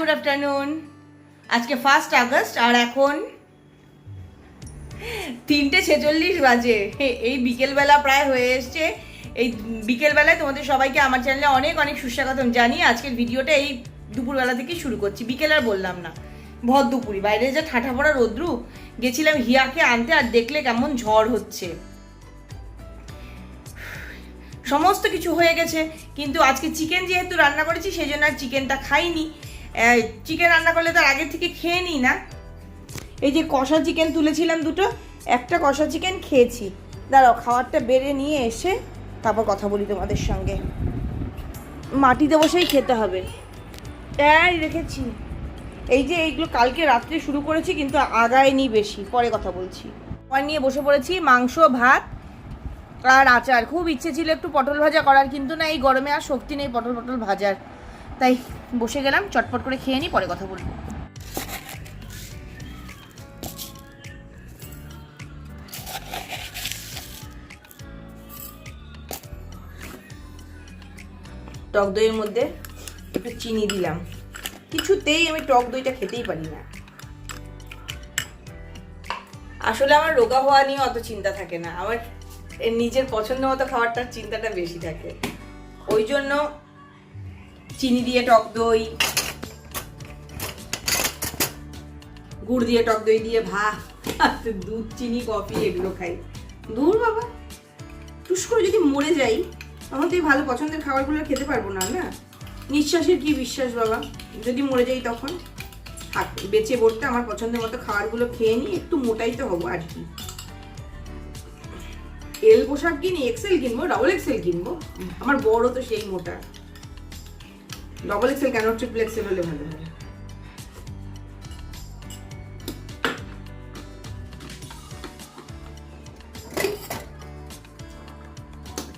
Good afternoon. আজকে 1 August আর এখন 3:46 বাজে। এই বিকেলবেলা প্রায় হয়ে এসছে। এই বিকেলবেলায় তোমাদের সবাইকে আমার চ্যানেলে অনেক অনেক সুস্বাগতম জানিয়ে আজকের ভিডিওটা এই দুপুরবেলা থেকে শুরু করছি। বিকেল আর বললাম না, ভর দুপুরি। বাইরে যে ঠাঠা পড়া রোদ্রু, গেছিলাম হিয়াকে আনতে, আর দেখলে কেমন ঝড় হচ্ছে। সমস্ত কিছু হয়ে গেছে, কিন্তু আজকে চিকেন যেহেতু রান্না করেছি সেই জন্য আর চিকেনটা খাইনি। চিকেন রান্না করলে তার আগে থেকে খেয়ে নিই না। এই যে কষা চিকেন তুলেছিলাম দুটো, একটা কষা চিকেন খেয়েছি। দাঁড়াও, খাবারটা বেড়ে নিয়ে এসে তারপর কথা বলি তোমাদের সঙ্গে। মাটিতে বসেই খেতে হবে। রেখেছি এই যে এইগুলো কালকে রাত্রে শুরু করেছি, কিন্তু আগায়নি বেশি, পরে কথা বলছি। খাবার নিয়ে বসে পড়েছি, মাংস, ভাত আর আচার। খুব ইচ্ছে ছিল একটু পটল ভাজা করার, কিন্তু না, এই গরমে আর শক্তি নেই পটল ভাজার। তাই বসে গেলাম, চটপট করে খেয়ে নিই, পরে কথা বলবো। টক দইয়ের মধ্যে একটু চিনি দিলাম। কিছুতেই আমি টক দইটা খেতেই পারি না। আসলে আমার রোগা হওয়া নিয়ে অত চিন্তা থাকে না, আমার নিজের পছন্দ মতো খাবারটার চিন্তাটা বেশি থাকে। ওই জন্য চিনি দিয়ে টক দই, গুড় দিয়ে টক দই দিয়ে ভাত, দুধ, চিনি, কফি এগুলো খাই। দূর বাবা, টুস করে যদি মরে যাই তখন তো এই ভালো পছন্দের খাবারগুলো খেতে পারবো না। না, নিঃশ্বাসের কি বিশ্বাস বাবা, যদি মরে যাই তখন থাক, বেঁচে বলতে আমার পছন্দের মতো খাবারগুলো খেয়ে নিই, একটু মোটাই তো হবো আর কি। এল পোশাক কিনি, এক্সেল কিনবো, ডবল এক্সেল কিনবো। আমার বড় তো সেই মোটা, ডবল এক্সেল কেন, ট্রিপল এক্সেল হলে ভালো হয়।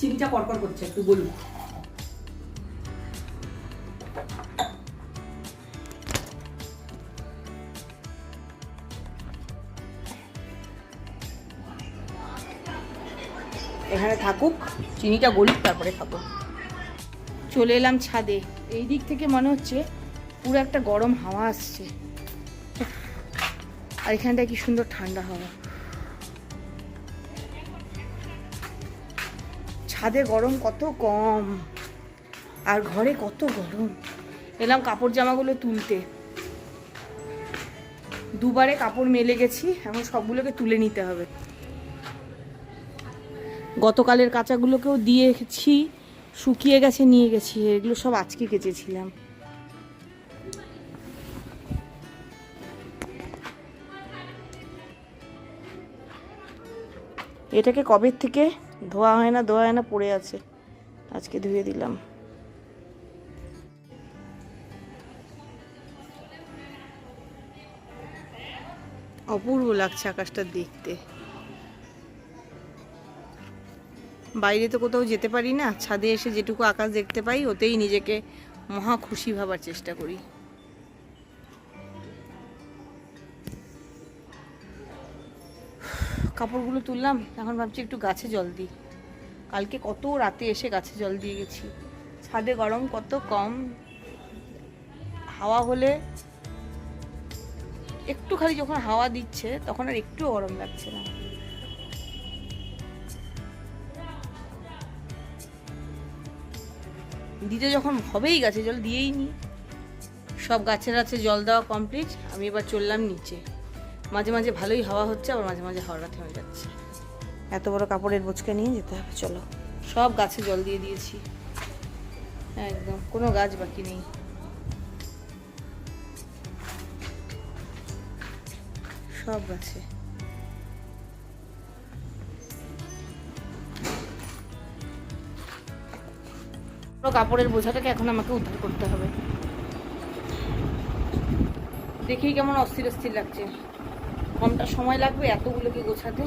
চিনিটা কড়কড় করছে, একটু বলুন। এখানে থাকুক, চিনিটা গলুক, তারপরে খাবো। চলে এলাম ছাদে। এই দিক থেকে মনে হচ্ছে পুরো একটা গরম হাওয়া আসছে, আর এখানটা কি সুন্দর ঠান্ডা হাওয়া। ছাদে গরম কত কম, আর ঘরে কত গরম। এলাম কাপড় জামাগুলো তুলতে। দুবারে কাপড় মেলে গেছি, এখন সবগুলোকে তুলে নিতে হবে। গতকালের কাঁচাগুলোকেও দিয়েছি, শুকিয়ে গেছে, নিয়ে গেছি। এগুলো সব আজকে কেচেছিলাম। এটাকে কবের থেকে ধোয়া হয় না পড়ে আছে, আজকে ধুয়ে দিলাম। অপূর্ব লাগছে আকাশটা দেখতে। বাইরে তো কোথাও যেতে পারি না, ছাদে এসে যেটুকু আকাশ দেখতে পাই ওতেই নিজেকে মহা খুশি ভাবার চেষ্টা করি। কাপড়গুলো তুললাম, এখন ভাবছি একটু গাছে জল দিই। কালকে কত রাতে এসে গাছে জল দিয়ে গেছি। ছাদে গরম কত কম, হাওয়া হলে একটু, খালি যখন হাওয়া দিচ্ছে তখন আর একটু গরম লাগছে না। দিতে যখন হবেই গাছে জল, দিয়েই নি। সব গাছের আছে জল দেওয়া কমপ্লিট। আমি এবার চললাম নিচে। মাঝে মাঝে ভালোই হাওয়া হচ্ছে, আবার মাঝে মাঝে হাওয়াটা থেমে যাচ্ছে। এত বড় কাপড়ের বোঝকা নিয়ে যেতে হবে। চলো, সব গাছে জল দিয়ে দিয়েছি, একদম কোনো গাছ বাকি নেই। সব গাছে কাপড়ের বোঝাটাকে এখন আমাকে উদ্ধার করতে হবে। দেখেই কেমন অস্থির অস্থির লাগছে। কমটা সময় লাগবে এতগুলোকে গোছাতে।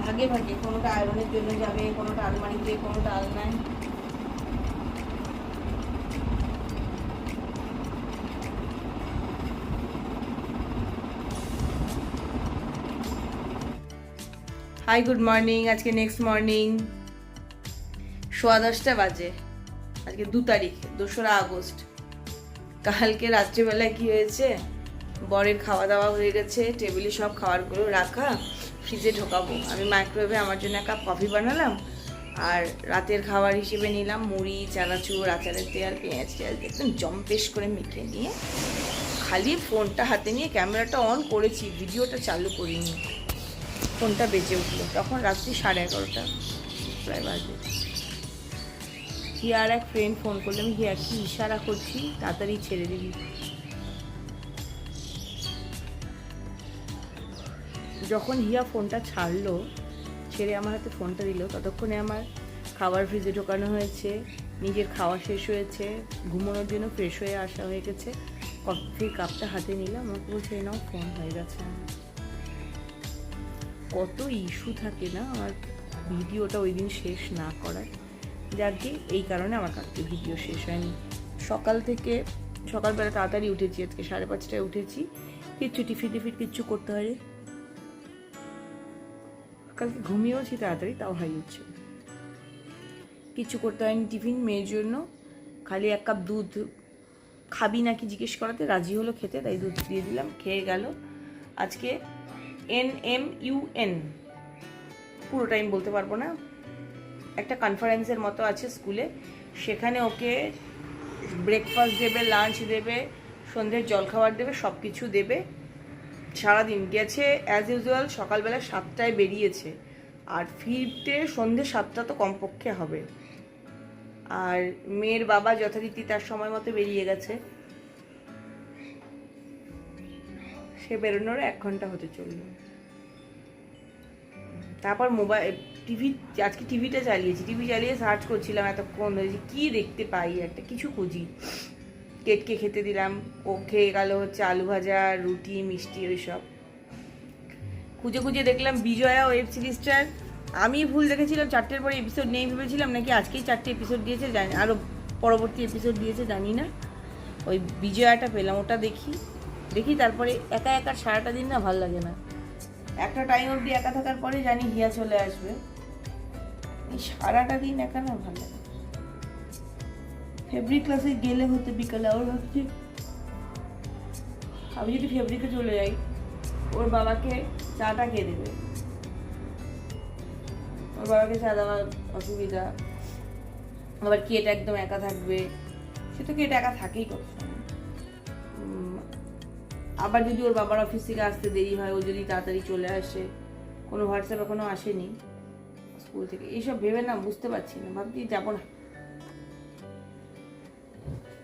ভাগে ভাগে, কোনোটা আয়রনের জন্য যাবে, কোনোটা আলমারিতে, কোনোটা আলনায়। Hi good morning. আজকে নেক্সট মর্নিং 10:15 বাজে। আজকে 2 তারিখ, 2রা আগস্ট। কালকে রাত্রিবেলায় কি হয়েছে, বরের খাওয়া দাওয়া হয়ে গেছে, টেবিলে সব খাবারগুলো রাখা, ফ্রিজে ঢোকাবো। আমি মাইক্রোওয়েভে আমার জন্য এক কাপ কফি বানালাম, আর রাতের খাবার হিসেবে নিলাম মুড়ি, চানাচুর, আচারের তেল, পেঁয়াজ টেয়াজ একদম জম্পেশ করে মেখে নিয়ে খালি ফোনটা হাতে নিয়ে ক্যামেরাটা অন করেছি, ভিডিওটা চালু করিনি। ফোনটা বেজে উঠলো, তখন রাত্রি 11:30 প্রায় বাজে। হিয়া আর এক ফ্রেন্ড ফোন করলাম, হিয়া কি ইশারা করছি, তাড়াতাড়ি ছেড়ে দিবি। যখন হিয়া ফোনটা ছাড়লো, ছেড়ে আমার হাতে ফোনটা দিল, ততক্ষণে আমার খাবার ফ্রিজে ঢোকানো হয়েছে, নিজের খাওয়া শেষ হয়েছে, ঘুমানোর জন্য ফ্রেশ হয়ে আসা হয়ে গেছে। কফির কাপটা হাতে নিলাম, আমাকে বলছে নাও ফোন হয়ে গেছে। কত ইস্যু থাকে না আমার ভিডিওটা ওই দিন শেষ না করার, যার কি এই কারণে আমার কালকে ভিডিও শেষ হয়নি। সকালবেলা তাড়াতাড়ি উঠেছি, আজকে 5:30টায় উঠেছি, কিচ্ছু টিফিন কিচ্ছু করতে হয়। কালকে ঘুমিয়েওছি তাড়াতাড়ি, তাও হাই উঠছে, কিচ্ছু করতে হয়নি। টিফিন মেয়ের জন্য খালি 1 কাপ দুধ, খাবি নাকি জিজ্ঞেস করাতে রাজি হলো খেতে, তাই দুধ দিয়ে দিলাম, খেয়ে গেল। আজকে NMUN পুরো টাইম বলতে পারবো না, একটা কনফারেন্সের মতো আছে স্কুলে, সেখানে ওকে ব্রেকফাস্ট দেবে, লাঞ্চ দেবে, সন্ধ্যের জলখাবার দেবে, সব কিছু দেবে। সারাদিন গেছে অ্যাজ ইউজুয়াল, সকালবেলা 7টায় বেরিয়েছে, আর ফিরতে সন্ধ্যে 7টা তো কমপক্ষে হবে। আর মেয়ের বাবা যথারীতি তার সময় মতো বেরিয়ে গেছে, সে বেরোনোর 1 ঘন্টা হতে চলল। তারপর আজকে টিভিটা চালিয়েছি, টিভি চালিয়ে সার্চ করছিলাম এতক্ষণ, কি দেখতে পাই, একটা কিছু খুঁজি। কেটকে খেতে দিলাম, ও খেয়ে গেল হচ্ছে আলু ভাজা, রুটি, মিষ্টি, ওইসব খুঁজে খুঁজে দেখলাম বিজয়া ওয়েব সিরিজটার। আমি ভুল দেখেছিলাম, 4টের পরে এপিসোড নেই ভেবেছিলাম, নাকি আজকেই 4টে এপিসোড দিয়েছে, জানি আরও পরবর্তী এপিসোড দিয়েছে জানি না। ওই বিজয়াটা পেলাম, ওটা দেখি তারপরে একা একা সারাটা দিন না ভালো লাগে না, একটা টাইম অবধি একা থাকার পরে জানি হিয়া চলে আসবে, এই সারাটা দিন একা না ভালো লাগে। ফেব্রিক ক্লাসে গেলে হতে বিকালে, ওর ভাবছি আমি যদি ফেব্রিকে চলে যাই, ওর বাবাকে চাটা কে দেবে, ওর বাবাকে চা দেওয়ার অসুবিধা, আবার কেট একদম একা থাকবে, সে তো কেট একা থাকেই কত সময়। আবার যদি ওর বাবার অফিস থেকে আসতে দেরি হয়, ও যদি তাড়াতাড়ি চলে আসে, কোনো হোয়াটসঅ্যাপ এখনো আসেনি স্কুল থেকে, এইসব ভেবে না বুঝতে পারছি না, ভাবছি যাবো না,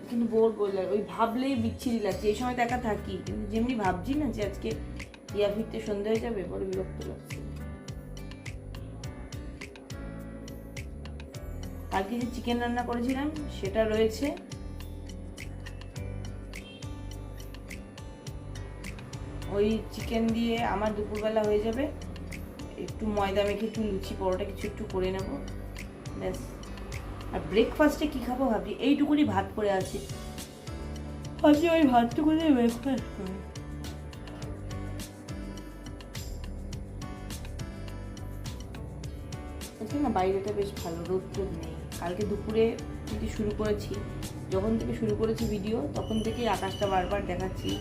কিন্তু বোর বললাম, ওই ভাবলেই বিচ্ছিরি লাগছে। এই সময় তো একা থাকি, কিন্তু যেমনি ভাবছি না যে আজকে ইয়া ফিরতে সন্ধ্যা হয়ে যাবে, বড় বিরক্ত লাগছে। কালকে যে চিকেন রান্না করেছিলাম সেটা রয়েছে, ওই চিকেন দিয়ে আমার দুপুরবেলা হয়ে যাবে। একটু ময়দা মেখে একটু লুচি পরোটা কিছু একটু করে নেবো, ব্যাস। আর ব্রেকফাস্টে কী খাবো ভাবছি, এইটুকুনি ভাত করে আছে, ভাবছি ওই ভাতটুকু দিয়ে ব্রেকফাস্ট করে। আজকে না বাইরেটা বেশ ভালো, রোদ টোদ নেই। কালকে দুপুরে যদি শুরু করেছি, যখন থেকে শুরু করেছি ভিডিও, তখন থেকেই আকাশটা বারবার দেখাচ্ছি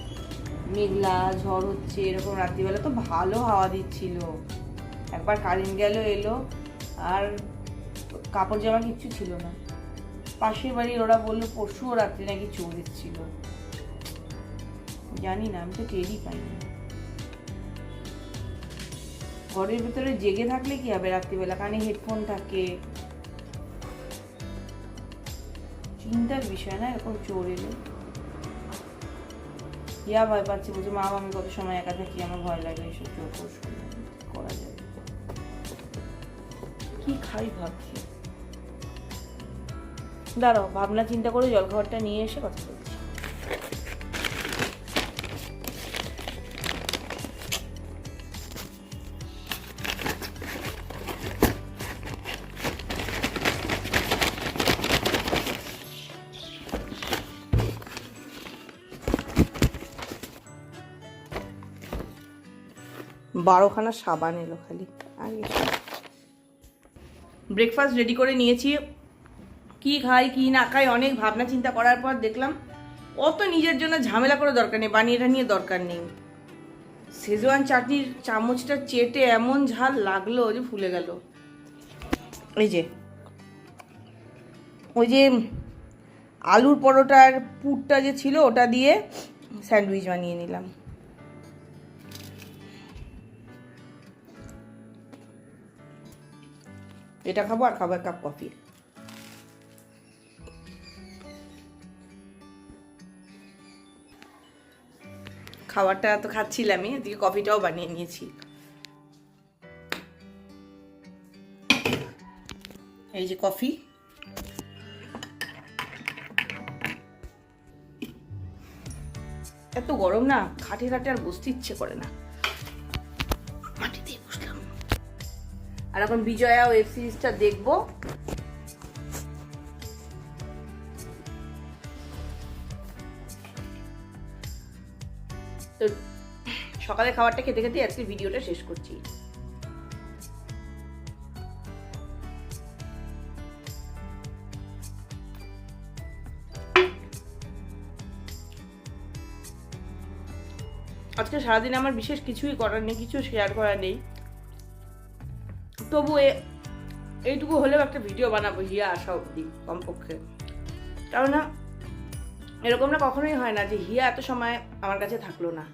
মেঘলা, ঝড় হচ্ছে এরকম। রাত্রিবেলা তো ভালো হাওয়া দিচ্ছিল, একবার কারেন্ট গেল এলো, আর কাপড় জামা কিচ্ছু ছিল না। পাশের বাড়ির ওরা বললো পরশুও রাত্রে নাকি চোর এসেছিল, জানি না, আমি তো টেরই পাইনি। ঘরের ভেতরে জেগে থাকলে কি হবে, রাত্রিবেলা কানে হেডফোন থাকে, চিন্তার বিষয় না এরকম চোর এলে। ইয়া ভয় পাচ্ছে, বলছে মা আমি কত সময় একা থাকি, আমার ভয় লাগে এইসব চোর ফোর করা যাবে। কি খাই ভাবছি, দাঁড়াও ভাবনা চিন্তা করে জলখাবারটা নিয়ে এসে কথা বলছি। 12খানা সাবান এলো খালি। আর ব্রেকফাস্ট রেডি করে নিয়েছি, কি খাই কি না খাই অনেক ভাবনা চিন্তা করার পর দেখলাম অত নিজের জন্য ঝামেলা করে দরকার নেই, বানিয়ে নিয়ে দরকার নেই। শেজওয়ান চাটনির চামচটা চেটে এমন ঝাল লাগলো যে ফুলে গেল। এই যে ওই যে আলুর পরোটার পুরটা যে ছিল ওটা দিয়ে স্যান্ডউইচ বানিয়ে নিলাম। এটা খাবো আর খাবো এক কাপ কফি। খাবারটা তো খাচ্ছিলামই, এদিকে কফিটাও বানিয়ে নিয়েছি। এই যে কফি, এত গরম না, খাটে খাটে আর বসতে ইচ্ছে করে না, মাটিতেই বসলাম। আর এখন বিজয়া ওয়েব সিরিজটা দেখবো। তো সকালে খাবারটা খেতে খেতে আজকে ভিডিওটা শেষ করছি। আজকে সারাদিন আমার বিশেষ কিছুই করার নেই, কিছু শেয়ার করার নেই, তবু এইটুকু হলেও একটা ভিডিও বানাবো হিয়া আসা অবধি কমপক্ষে। কারণ না এরকম না কখনোই হয় না যে হিয়া এত সময় আমার কাছে থাকলো না।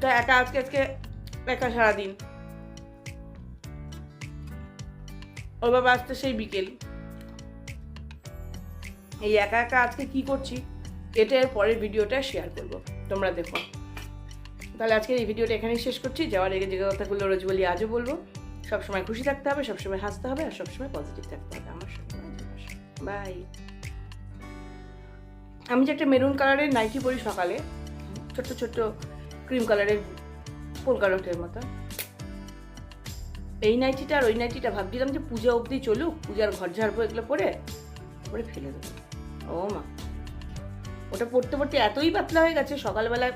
তো একা আজকে একা সারাদিন, ওর বাবা আসতে সেই বিকেল। এই একা একা আজকে কি করছি এটা এর পরের ভিডিওটা শেয়ার করবো, তোমরা দেখো। তাহলে আজকের এই ভিডিওটা এখানেই শেষ করছি। যাওয়ার আগে যে কথাগুলো রোজ বলি আজও বলবো, সবসময় খুশি থাকতে হবে, সবসময় হাসতে হবে, আর সবসময় পজিটিভ থাকতে হবে। আমার সাথে বাই। আমি যে একটা মেরুন কালারের নাইটি পরি সকালে, ছোট্ট ছোট্ট ক্রিম কালারের পোলকাডটের মতো, এই নাইটিটা আর ওই নাইটিটা ভাবছিলাম যে পূজা অবধি চলুক, পূজার ঘর ঝাড়বো, এগুলো পরে ফেলে দেবো। ও মা, ওটা পড়তে পড়তে এতই পাতলা হয়ে গেছে, সকালবেলায়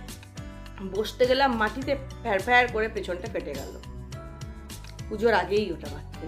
বসতে গেলাম মাটিতে ফ্যার ফ্যার করে পেছনটা ফেটে গেল। পুজোর আগেই ওটা বাড়তে।